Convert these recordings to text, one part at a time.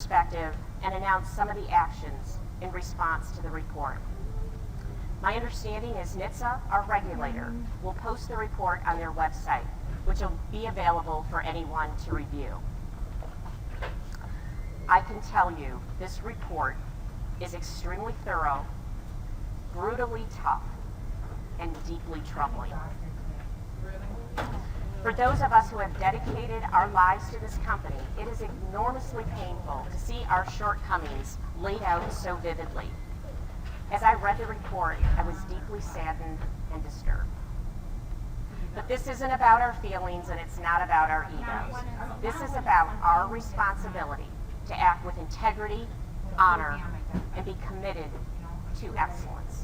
perspective and announce some of the actions in response to the report. My understanding is NHTSA, our regulator, will post the report on their website, which will be available for anyone to review. I can tell you this report is extremely thorough, brutally tough, and deeply troubling. For those of us who have dedicated our lives to this company, it is enormously painful to see our shortcomings laid out so vividly. As I read the report, I was deeply saddened and disturbed. But this isn't about our feelings, and it's not about our egos. This is about our responsibility to act with integrity, honor, and be committed to excellence.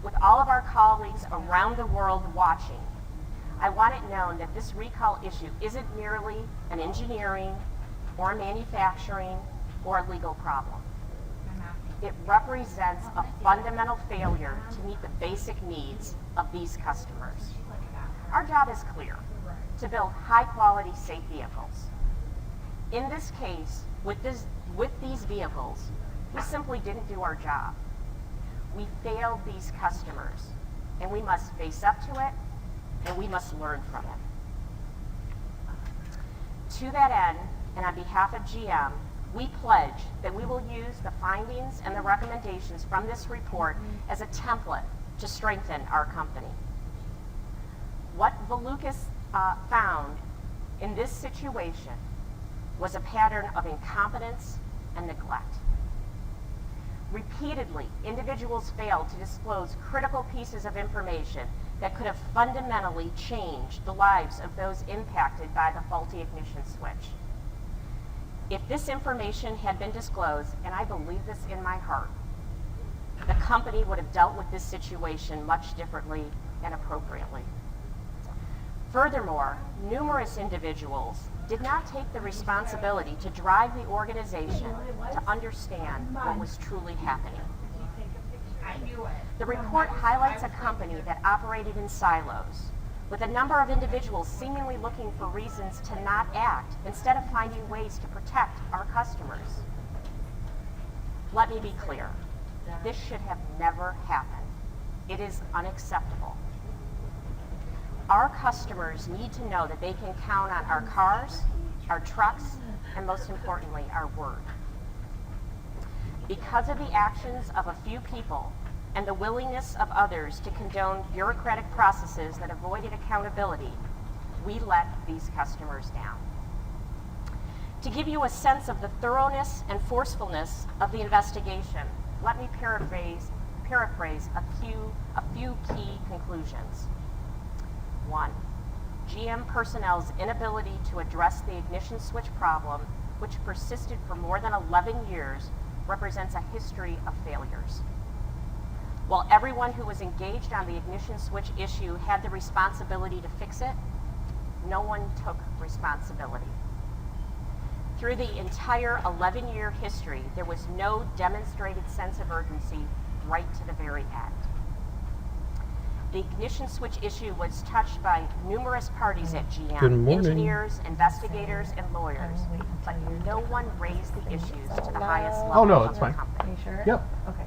With all of our colleagues around the world watching, I want it known that this recall issue isn't merely an engineering or a manufacturing or a legal problem. It represents a fundamental failure to meet the basic needs of these customers. Our job is clear: to build high-quality, safe vehicles. In this case, with these vehicles, we simply didn't do our job. We failed these customers, and we must face up to it, and we must learn from it. To that end, and on behalf of GM, we pledge that we will use the findings and the recommendations from this report as a template to strengthen our company. What Volucas found in this situation was a pattern of incompetence and neglect. Repeatedly, individuals failed to disclose critical pieces of information that could have fundamentally changed the lives of those impacted by the faulty ignition switch. If this information had been disclosed, and I believe this in my heart, the company would have dealt with this situation much differently and appropriately. Furthermore, numerous individuals did not take the responsibility to drive the organization to understand what was truly happening. The report highlights a company that operated in silos, with a number of individuals seemingly looking for reasons to not act instead of finding ways to protect our customers. Let me be clear, this should have never happened. It is unacceptable. Our customers need to know that they can count on our cars, our trucks, and most importantly, our word. Because of the actions of a few people and the willingness of others to condone bureaucratic processes that avoided accountability, we let these customers down. To give you a sense of the thoroughness and forcefulness of the investigation, let me paraphrase a few key conclusions. 1, GM personnel's inability to address the ignition switch problem, which persisted for more than 11 years, represents a history of failures. While everyone who was engaged on the ignition switch issue had the responsibility to fix it, no one took responsibility. Through the entire 11-year history, there was no demonstrated sense of urgency right to the very end. The ignition switch issue was touched by numerous parties at GM, engineers, investigators, and lawyers, but no one raised the issues to the highest level of the company. Are you sure? Yep. Okay.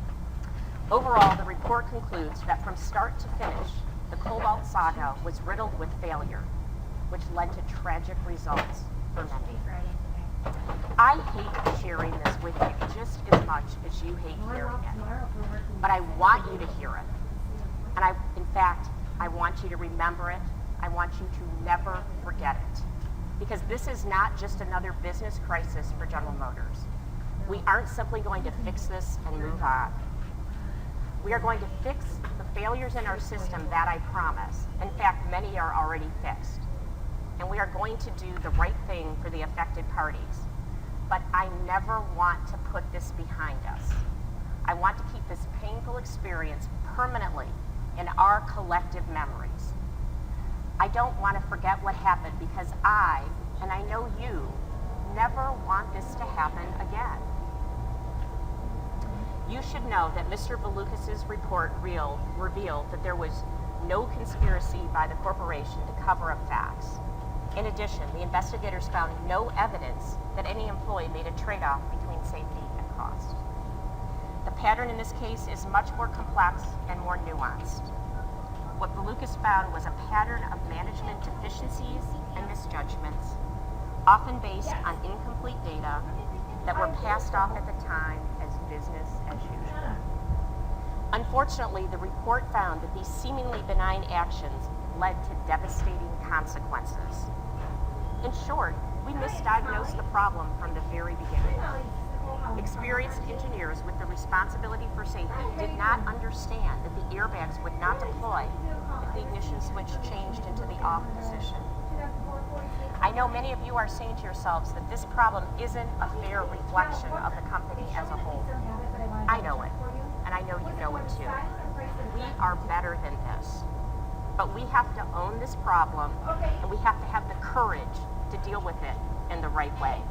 Overall, the report concludes that from start to finish, the Cobalt saga was riddled with failure, which led to tragic results for many. I hate sharing this with you just as much as you hate hearing it, but I want you to hear it. And in fact, I want you to remember it. I want you to never forget it. Because this is not just another business crisis for General Motors. We aren't simply going to fix this and move on. We are going to fix the failures in our system that I promise. In fact, many are already fixed. And we are going to do the right thing for the affected parties. But I never want to put this behind us. I want to keep this painful experience permanently in our collective memories. I don't want to forget what happened because I, and I know you, never want this to happen again. You should know that Mr. Volucas' report revealed that there was no conspiracy by the corporation to cover up facts. In addition, the investigators found no evidence that any employee made a trade-off between safety and cost. The pattern in this case is much more complex and more nuanced. What Lucas found was a pattern of management deficiencies and misjudgments, often based on incomplete data that were passed off at the time as business as usual. Unfortunately, the report found that these seemingly benign actions led to devastating consequences. In short, we misdiagnosed the problem from the very beginning. Experienced engineers with the responsibility for safety did not understand that the airbags would not deploy if the ignition switch changed into the off position. I know many of you are saying to yourselves that this problem isn't a fair reflection of the company as a whole. I know it, and I know you know it too. We are better than this. But we have to own this problem, and we have to have the courage to deal with it in the right way.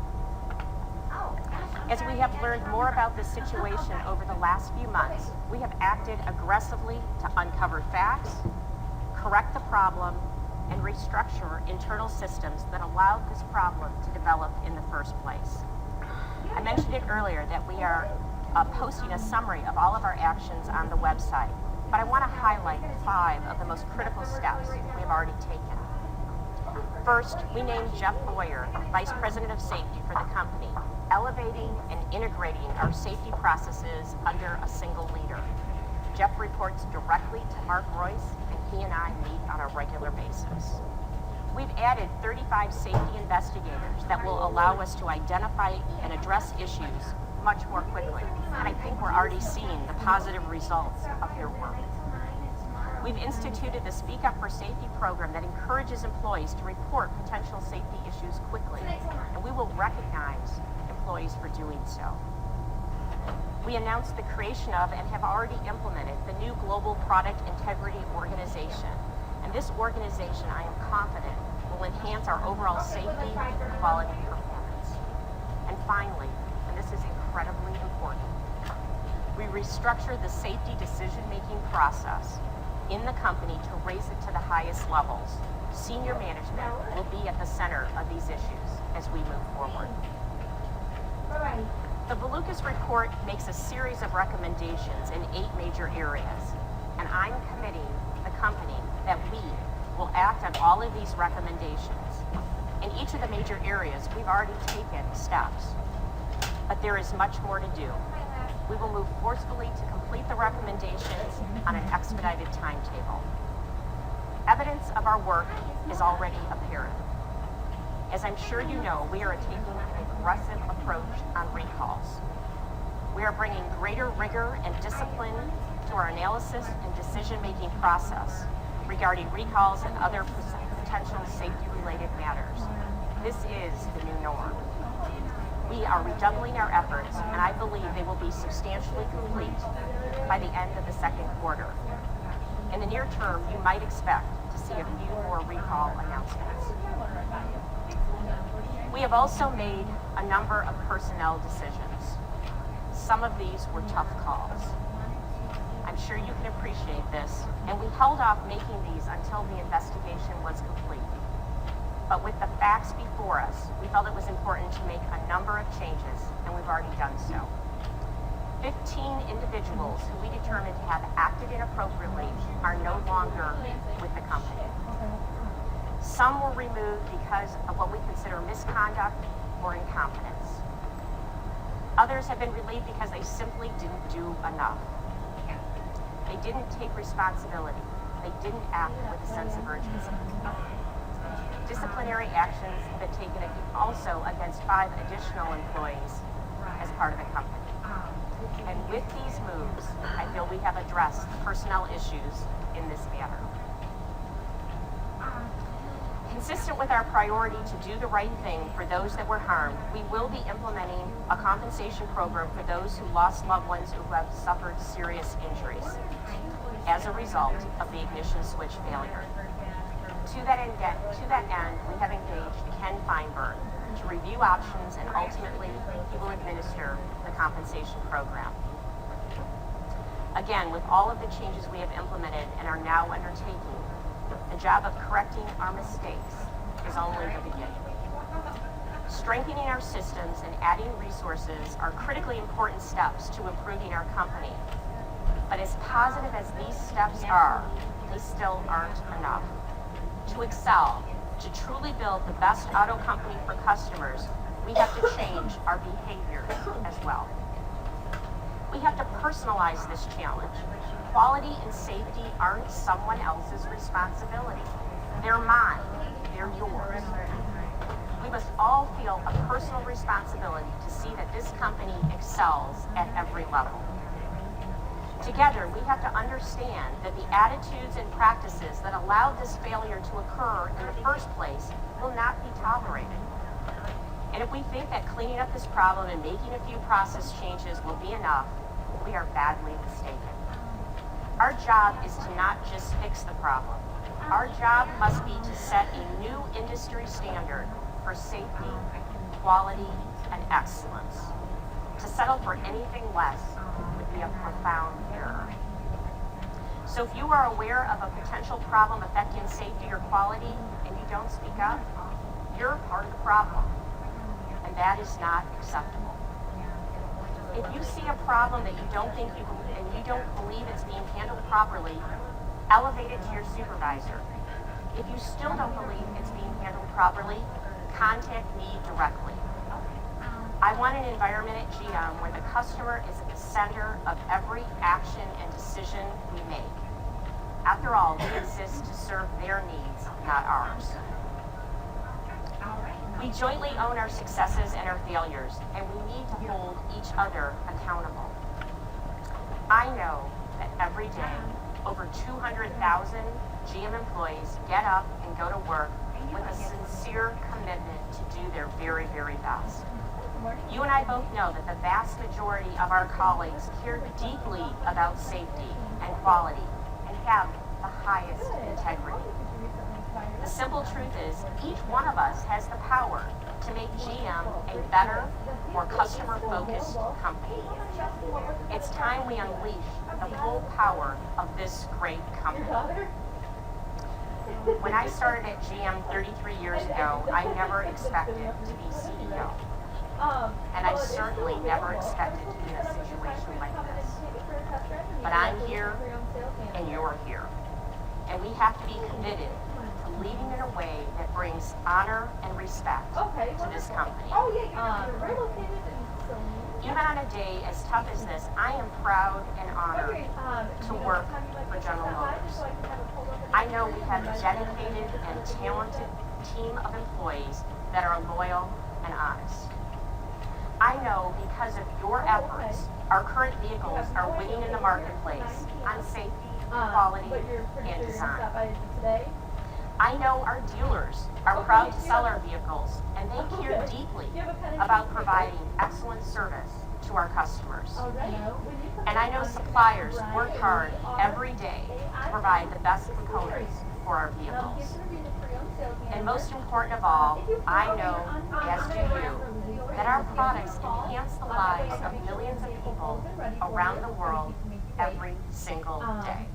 As we have learned more about this situation over the last few months, we have acted aggressively to uncover facts, correct the problem, and restructure internal systems that allowed this problem to develop in the first place. I mentioned it earlier that we are posting a summary of all of our actions on the website, but I want to highlight 5 of the most critical steps we have already taken. First, we named Jeff Boyer Vice President of Safety for the company, elevating and integrating our safety processes under a single leader. Jeff reports directly to Mark Royce, and he and I meet on a regular basis. We've added 35 safety investigators that will allow us to identify and address issues much more quickly, and I think we're already seeing the positive results of their work. We've instituted the Speak Up for Safety program that encourages employees to report potential safety issues quickly, and we will recognize employees for doing so. We announced the creation of and have already implemented the new Global Product Integrity Organization, and this organization, I am confident, will enhance our overall safety and quality performance. And finally, and this is incredibly important, we restructure the safety decision-making process in the company to raise it to the highest levels. Senior management will be at the center of these issues as we move forward. The Lucas report makes a series of recommendations in 8 major areas, and I'm committing the company that we will act on all of these recommendations. In each of the major areas, we've already taken steps, but there is much more to do. We will move forcefully to complete the recommendations on an expedited timetable. Evidence of our work is already apparent. As I'm sure you know, we are taking an aggressive approach on recalls. We are bringing greater rigor and discipline to our analysis and decision-making process regarding recalls and other potential safety-related matters. This is the new norm. We are redoubling our efforts, and I believe they will be substantially complete by the end of the second quarter. In the near term, you might expect to see a few more recall announcements. We have also made a number of personnel decisions. Some of these were tough calls. I'm sure you can appreciate this, and we held off making these until the investigation was complete. But with the facts before us, we felt it was important to make a number of changes, and we've already done so. 15 individuals who we determined to have acted inappropriately are no longer with the company. Some were removed because of what we consider misconduct or incompetence. Others have been relieved because they simply didn't do enough. They didn't take responsibility. They didn't act with a sense of urgency. Disciplinary actions have been taken also against 5 additional employees as part of the company. And with these moves, I feel we have addressed the personnel issues in this manner. Consistent with our priority to do the right thing for those that were harmed, we will be implementing a compensation program for those who lost loved ones who have suffered serious injuries as a result of the ignition switch failure. To that end, we have engaged Ken Feinberg to review options, and ultimately he will administer the compensation program. Again, with all of the changes we have implemented and are now undertaking, the job of correcting our mistakes is only the beginning. Strengthening our systems and adding resources are critically important steps to improving our company. But as positive as these steps are, they still aren't enough. To excel, to truly build the best auto company for customers, we have to change our behaviors as well. We have to personalize this challenge. Quality and safety aren't someone else's responsibility. They're mine, they're yours. We must all feel a personal responsibility to see that this company excels at every level. Together, we have to understand that the attitudes and practices that allowed this failure to occur in the first place will not be tolerated. And if we think that cleaning up this problem and making a few process changes will be enough, we are badly mistaken. Our job is to not just fix the problem. Our job must be to set a new industry standard for safety, quality, and excellence. To settle for anything less would be a profound error. So if you are aware of a potential problem affecting safety or quality and you don't speak up, you're part of the problem, and that is not acceptable. If you see a problem that you don't believe it's being handled properly, elevate it to your supervisor. If you still don't believe it's being handled properly, contact me directly. I want an environment at GM where the customer is at the center of every action and decision we make. After all, we exist to serve their needs, not ours. We jointly own our successes and our failures, and we need to hold each other accountable. I know that every day, over 200,000 GM employees get up and go to work with a sincere commitment to do their very, very best. You and I both know that the vast majority of our colleagues care deeply about safety and quality and have the highest integrity. The simple truth is, each one of us has the power to make GM a better, more customer-focused company. It's time we unleash the full power of this great company. When I started at GM 33 years ago, I never expected to be CEO. And I certainly never expected to be in a situation like this. But I'm here, and you're here. And we have to be committed to leading in a way that brings honor and respect to this company. Even on a day as tough as this, I am proud and honored to work for General Motors. I know we have a dedicated and talented team of employees that are loyal and honest. I know because of your efforts, our current vehicles are winning in the marketplace on safety, quality, and design. I know our dealers are proud to sell our vehicles, and they care deeply about providing excellent service to our customers. And I know suppliers work hard every day to provide the best components for our vehicles. And most important of all, I know, as do you, that our products enhance the lives of millions of people around the world every single day.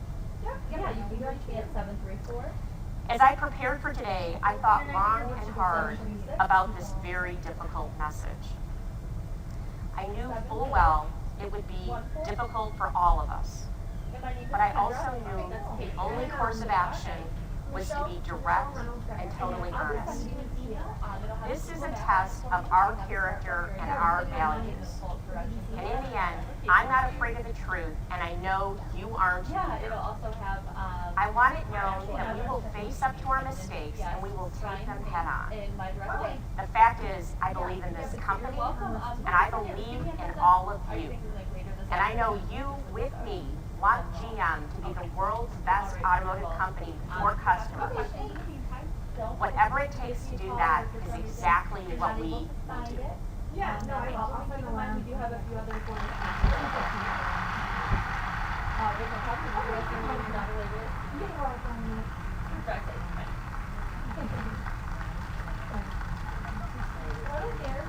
As I prepared for today, I thought long and hard about this very difficult message. I knew full well it would be difficult for all of us, but I also knew the only course of action was to be direct and totally honest. This is a test of our character and our values. And in the end, I'm not afraid of the truth, and I know you aren't either. I want it known that we will face up to our mistakes and we will take them head on. The fact is, I believe in this company, and I believe in all of you. And I know you, with me, want GM to be the world's best automotive company for customers. Whatever it takes to do that is exactly what we will do. Yeah, no, I'll keep in mind we do have a few other forms. There's a couple of ways to make that related. You're welcome. What is there?